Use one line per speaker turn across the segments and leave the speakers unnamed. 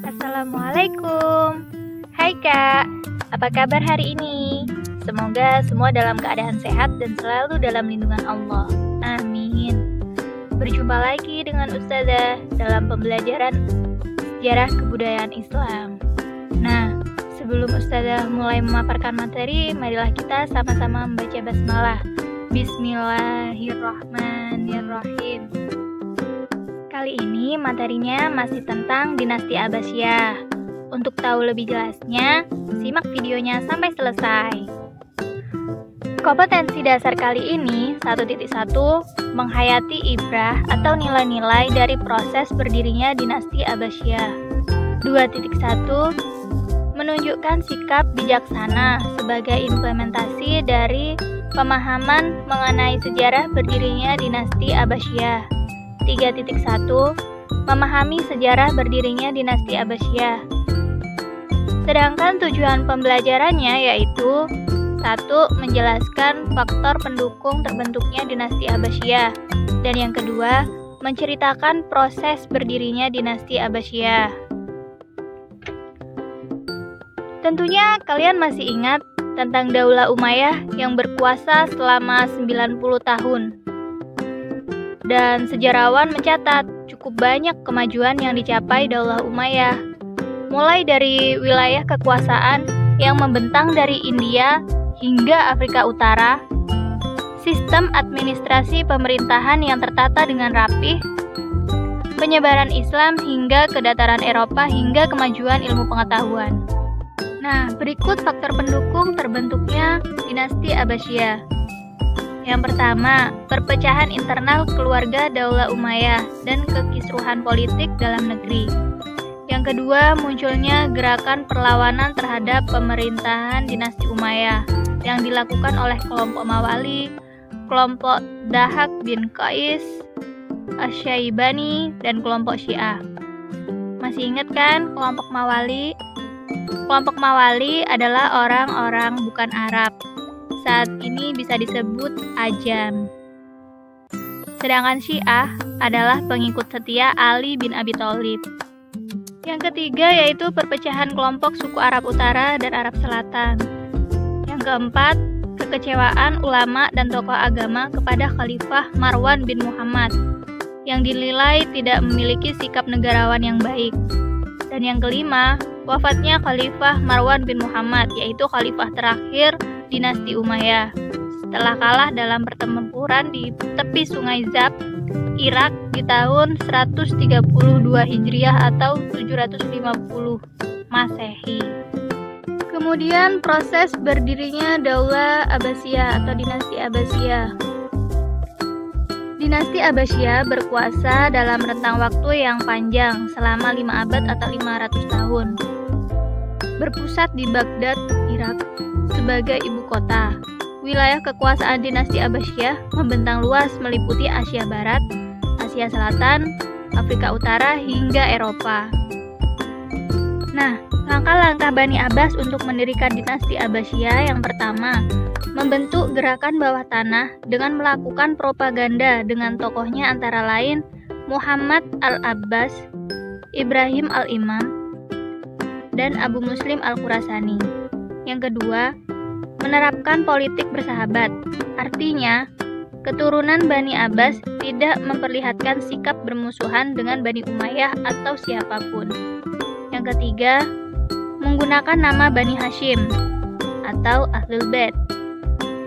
Assalamualaikum. Hai Kak, apa kabar hari ini? Semoga semua dalam keadaan sehat dan selalu dalam lindungan Allah. Amin. Berjumpa lagi dengan Ustazah dalam pembelajaran sejarah kebudayaan Islam. Nah, sebelum Ustazah mulai memaparkan materi, marilah kita sama-sama membaca basmalah. Bismillahirrahmanirrahim. Kali ini materinya masih tentang dinasti Abbasiyah. Untuk tahu lebih jelasnya, simak videonya sampai selesai. Kompetensi dasar kali ini 1.1 menghayati ibrah atau nilai-nilai dari proses berdirinya dinasti Abbasiyah. 2.1 menunjukkan sikap bijaksana sebagai implementasi dari pemahaman mengenai sejarah berdirinya dinasti Abbasiyah. 3.1 memahami sejarah berdirinya dinasti Abbasiyah. Sedangkan tujuan pembelajarannya yaitu 1. Menjelaskan faktor pendukung terbentuknya dinasti Abbasiyah, dan yang kedua, menceritakan proses berdirinya dinasti Abbasiyah. Tentunya kalian masih ingat tentang Daulah Umayyah yang berkuasa selama 90 tahun. Dan sejarawan mencatat cukup banyak kemajuan yang dicapai Daulah Umayyah. Mulai dari wilayah kekuasaan yang membentang dari India hingga Afrika Utara, sistem administrasi pemerintahan yang tertata dengan rapih, penyebaran Islam hingga kedataran Eropa hingga kemajuan ilmu pengetahuan. Nah, berikut faktor pendukung terbentuknya dinasti Abbasiyah. Yang pertama, perpecahan internal keluarga Daulah Umayyah dan kekisruhan politik dalam negeri. Yang kedua, munculnya gerakan perlawanan terhadap pemerintahan dinasti Umayyah yang dilakukan oleh kelompok Mawali, kelompok Dahak bin Qais, Asy-Syaibani, dan kelompok Syiah. Masih ingat kan kelompok Mawali? Kelompok Mawali adalah orang-orang bukan Arab. Saat ini bisa disebut Ajam. Sedangkan Syiah adalah pengikut setia Ali bin Abi Thalib. Yang ketiga yaitu perpecahan kelompok suku Arab Utara dan Arab Selatan. Yang keempat, kekecewaan ulama dan tokoh agama kepada Khalifah Marwan bin Muhammad yang dinilai tidak memiliki sikap negarawan yang baik. Dan yang kelima, wafatnya Khalifah Marwan bin Muhammad, yaitu khalifah terakhir dinasti Umayyah, setelah kalah dalam pertempuran di tepi Sungai Zab, Irak di tahun 132 Hijriah atau 750 Masehi. Kemudian proses berdirinya Daulah Abbasiyah atau dinasti Abbasiyah. Dinasti Abbasiyah berkuasa dalam rentang waktu yang panjang selama 5 abad atau 500 tahun. Berpusat di Baghdad, Irak, sebagai ibu kota. Wilayah kekuasaan dinasti Abbasiyah membentang luas meliputi Asia Barat, Asia Selatan, Afrika Utara, hingga Eropa. Nah, langkah-langkah Bani Abbas untuk mendirikan dinasti Abbasiyah yang pertama, membentuk gerakan bawah tanah dengan melakukan propaganda dengan tokohnya antara lain Muhammad al-Abbas, Ibrahim al-Imam, dan Abu Muslim al-Khurasani. Yang kedua, menerapkan politik bersahabat. Artinya, keturunan Bani Abbas tidak memperlihatkan sikap bermusuhan dengan Bani Umayyah atau siapapun. Yang ketiga, menggunakan nama Bani Hashim atau Ahlul Bait.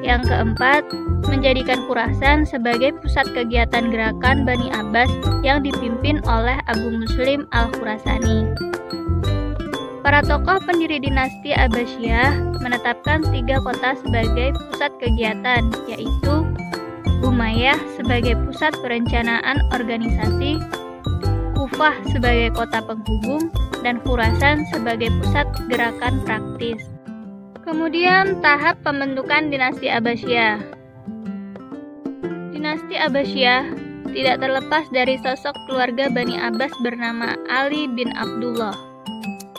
Yang keempat, menjadikan Khurasan sebagai pusat kegiatan gerakan Bani Abbas yang dipimpin oleh Abu Muslim al-Khurasani. Para tokoh pendiri dinasti Abbasiyah menetapkan 3 kota sebagai pusat kegiatan, yaitu Umayyah sebagai pusat perencanaan organisasi, Kufah sebagai kota penghubung, dan Khurasan sebagai pusat gerakan praktis. Kemudian tahap pembentukan dinasti Abbasiyah. Dinasti Abbasiyah tidak terlepas dari sosok keluarga Bani Abbas bernama Ali bin Abdullah.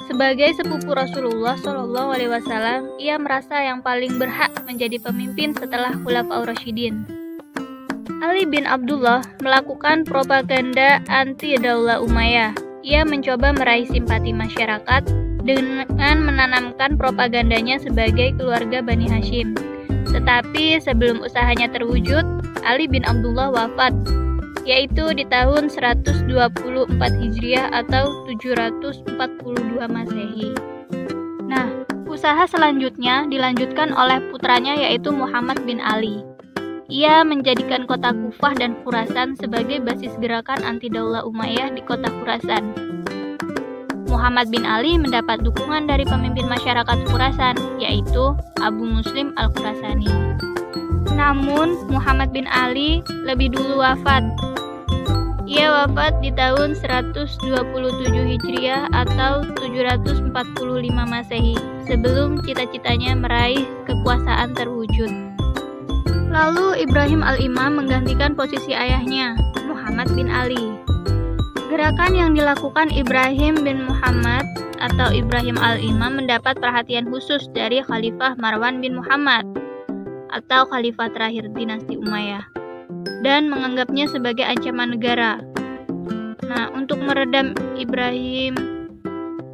Sebagai sepupu Rasulullah SAW, ia merasa yang paling berhak menjadi pemimpin setelah Khulafaur Rasyidin. Ali bin Abdullah melakukan propaganda anti Daulah Umayyah ia mencoba meraih simpati masyarakat dengan menanamkan propagandanya sebagai keluarga Bani Hashim. Tetapi sebelum usahanya terwujud, Ali bin Abdullah wafat, yaitu di tahun 124 Hijriah atau 742 Masehi. Nah, usaha selanjutnya dilanjutkan oleh putranya yaitu Muhammad bin Ali. Ia menjadikan kota Kufah dan Khurasan sebagai basis gerakan anti-Daulah Umayyah di kota Khurasan. Muhammad bin Ali mendapat dukungan dari pemimpin masyarakat Khurasan, yaitu Abu Muslim al-Khurasani. Namun, Muhammad bin Ali lebih dulu wafat. Ia wafat di tahun 127 Hijriah atau 745 Masehi, sebelum cita-citanya meraih kekuasaan terwujud. Lalu Ibrahim al-Imam menggantikan posisi ayahnya, Muhammad bin Ali. Gerakan yang dilakukan Ibrahim bin Muhammad atau Ibrahim al-Imam mendapat perhatian khusus dari Khalifah Marwan bin Muhammad atau Khalifah terakhir dinasti Umayyah, dan menganggapnya sebagai ancaman negara. Nah, untuk meredam Ibrahim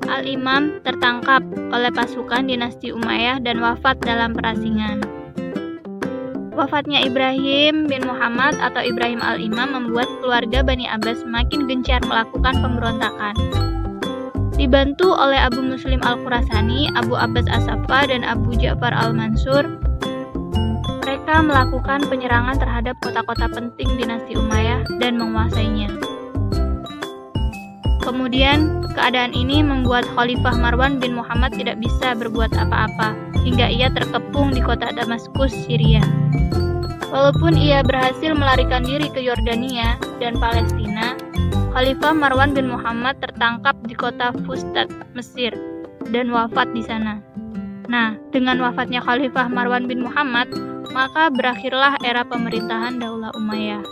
al-Imam tertangkap oleh pasukan dinasti Umayyah dan wafat dalam perasingan. Wafatnya Ibrahim bin Muhammad atau Ibrahim al-Imam membuat keluarga Bani Abbas semakin gencar melakukan pemberontakan. Dibantu oleh Abu Muslim al-Khurasani, Abu Abbas as-Saffa, dan Abu Ja'far al-Mansur, mereka melakukan penyerangan terhadap kota-kota penting dinasti Umayyah dan menguasainya. Kemudian, keadaan ini membuat Khalifah Marwan bin Muhammad tidak bisa berbuat apa-apa, hingga ia terkepung di kota Damaskus, Syria. Walaupun ia berhasil melarikan diri ke Yordania dan Palestina, Khalifah Marwan bin Muhammad tertangkap di kota Fustat, Mesir, dan wafat di sana. Nah, dengan wafatnya Khalifah Marwan bin Muhammad, maka berakhirlah era pemerintahan Daulah Umayyah.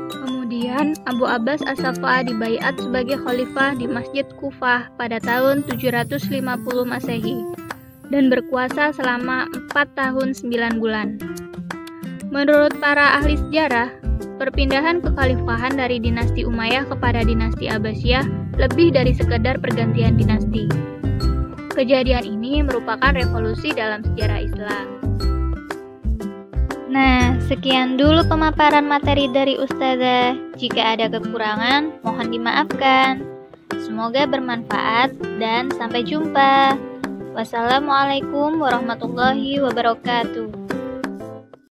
Kemudian, Abu Abbas as-Saffa dibaiat sebagai khalifah di Masjid Kufah pada tahun 750 Masehi dan berkuasa selama 4 tahun 9 bulan. Menurut para ahli sejarah, perpindahan kekhalifahan dari dinasti Umayyah kepada dinasti Abbasiyah lebih dari sekedar pergantian dinasti. Kejadian ini merupakan revolusi dalam sejarah Islam. Nah, sekian dulu pemaparan materi dari Ustazah. Jika ada kekurangan, mohon dimaafkan. Semoga bermanfaat dan sampai jumpa. Wassalamualaikum warahmatullahi wabarakatuh.